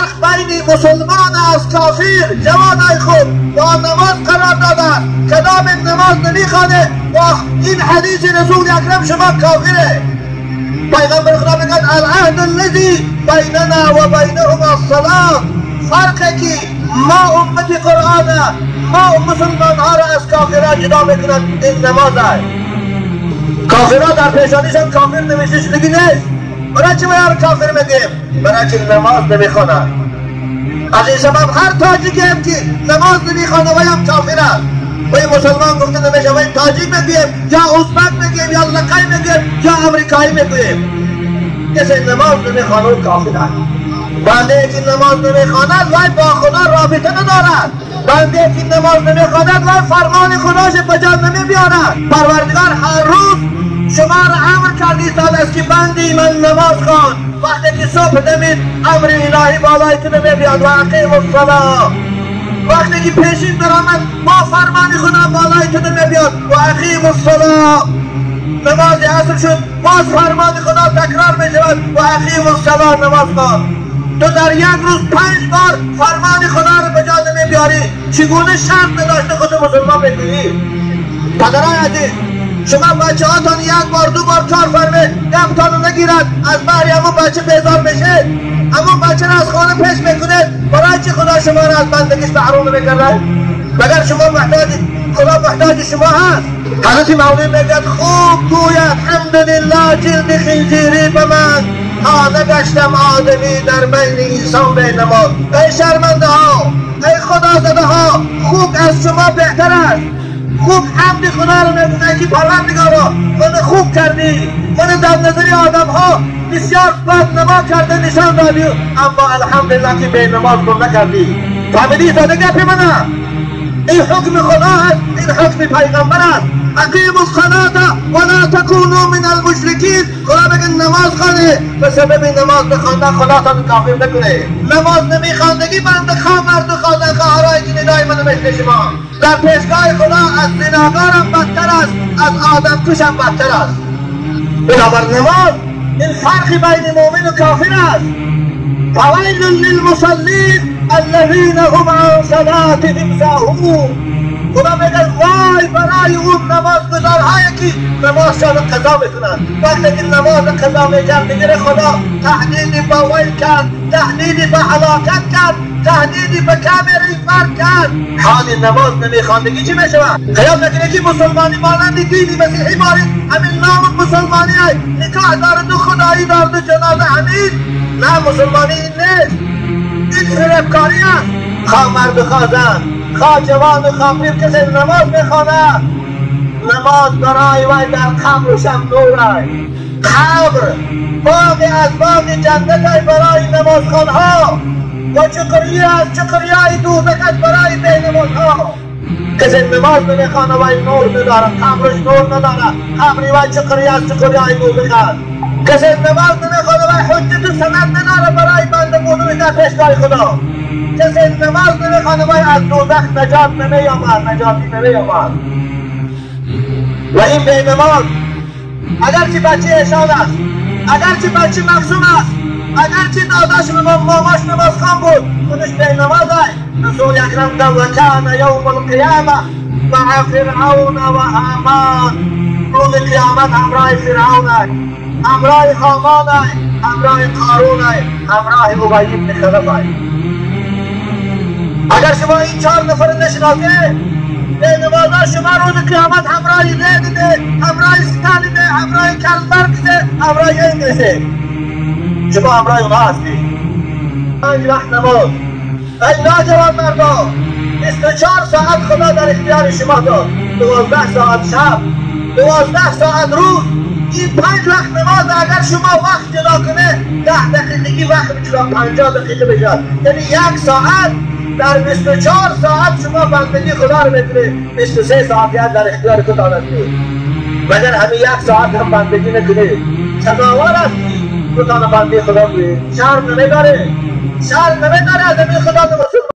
فرق بین مسلمان از کافر جوانای خوب با نماز قرار دادن. کدام نماز نمیخوانه با این حدیث رسول اکرم شما کافره. پیغمبر خدا میگن العهد الذی بیننا و بینهم الصلاة. فرقی که ما امت قرآن ما مسلمان ها را از کافرها جدا میکنن این نماز است. کافرها در پیشانیشان کافر نوشته شدگی نیست. برای چه باید کافر میگیم؟ برای که نماز نمیخوانند. از این سبب هر تاجیکی هم که نماز نمیخوانه وی هم کافر است. وی مسلمان گفته نمیشه وی تاجیک میگیم یا ازبک میگیم یا لقای میگیم یا امریکایی میگیم. کسی نماز نمیخوانه و کافر است. بنده که نماز نمیخواند وی با خدا رابطه ندارد. بنده که نماز نمیخواند وی فرمان خداش بجا نمیبیارد. پروردگار هر روز شما را امر کردی است که بندی من نماز خوان. وقتی که صبح دمید امر الهی بالای تو نمیبیاد و اقیم الصلاة. وقتی که پیشین درآمد با فرمان خدا بالای تو نمیبیاد و اقیم الصلاة. نماز عصر شد باز فرمان خدا تکرار میشود و اقیم الصلاة نماز خوان. تو در یک روز 5 بار فرمان خدا رو به جا نمیبیاری. چگونه شرط نداشته خود مسلمان بگیری؟ پدرای عزیز شما بچه هاتان 1 بار 2 بار 4 فرمه دمتان نگیرد از بحری همون بچه بیزار بشه. همون بچه را از خانه پیش میکنه. برای چی خدا شما را از بندگیش محروم نمیکرده؟ مگر شما محتاج خدا محتاج شما هست؟ حضرت مولوی میگد خوب گوید الحمدلله جلد خنزیری به من تا نگشتم آدمی در بین انسان به نماز. ای شرمنده ها ای خدا زده ها خوب از شما بهتر است. خوب حمد خدا رو میگونه که پروردگارا من خوب کردی. من در نظر آدم ها بسیار بدنما کرده نشان دادی اما الحمدلله که به نماز گم نکردی. فهمیدی ساده گپی منه؟ این حکم خدا است. این حکم پیغمبر است. اقیموا الصلاة ولا تکونوا من المشرکین. خدا بگه نماز خوانه به سبب نماز بخواندن خدا تا کافر نکنه. نماز نمیخواندگی بنده خواه مرد خواندن خواهرایی که ندای منو مثل شما در پیشگاه خدا از زناگارم بدتر است از آدم کشم بدتر است. بنابر نماز این فرقی بین مؤمن و کافر است. فویل للمصلین الذین هم عن صلاتهم ساهون. خدا میگه وای برای اون نماز گزارهایی که نمازشان رو قضا میکنند. وقتی که نماز قضا میکرد دیگه خدا تهدید به ویل کرد، تهدید به هلاکت کرد، تهدید به کمر فرد کرد. حال نماز نمیخواندگی چی میشود؟ خیال میکنه که مسلمانی مانند دینی مسیحی بارید همین نام مسلمانی های نکاح دارد و خدایی دارد و جنازه همین. نه مسلمانی این نیست. این فریبکاری است. خواه مرد و خواه زن خواه جوان و خواه پیر کسی نماز میخوانه نماز برای وی در قبرش هم نور است. قبر باغی از باغ جنت است برای نمازخوانها و چقریه از چقریه دوزخ است برای بی نمازها. کسی نماز نمیخوانه وی نور نداره. قبرش نور نداره. قبری وی چقریه از چقریه دوزخ است. کسی نماز نمیخوانه وی حجت و سند نداره برای بنده مؤمن در پیشگاه خدا. کسی نماز نمیخوانه وی از دوزخ نجات نمییابد. نجاتی نمییابد. و این بی نماز اگرچه بچه ایشان است، اگرچه بچه مخزوم است، اگرچه داداش ماماش نماز خوان بود خودش بی نماز است. رسول اکرم گفت و کان یوم القیامه مع فرعون و هامان. روز قیامت همراه فرعون است، همراه هامان است، همراه قارون است، همراه ابی بن خلف است. اگر شما این 4 نفر نشناسید به نمازها شما روز قیامت همراه زید ده، همراه ستانی ده، همراه کلبرگ ده، همراه انگلیس ده. شما همراه اونها هستی. 5 وقت نماز. ای ناجوان مردا 24 ساعت خدا در اختیار شما داد. 12 ساعت شب، 12 ساعت روز. این 5 وقت نماز اگر شما وقت جدا کنه 10 دقیقگی وقت میشه 50 دقیقه بشه. یعنی 1 ساعت در 24 ساعت شما بندگی خدا رو میکنه. 23 ساعت در اختیار خدا هستی. مگر همین 1 ساعت هم بندگی نکنه سزاوار هستی. خدا بندگی خدا کنه. شرم نمیداره. شرم نمیداره از همین خدا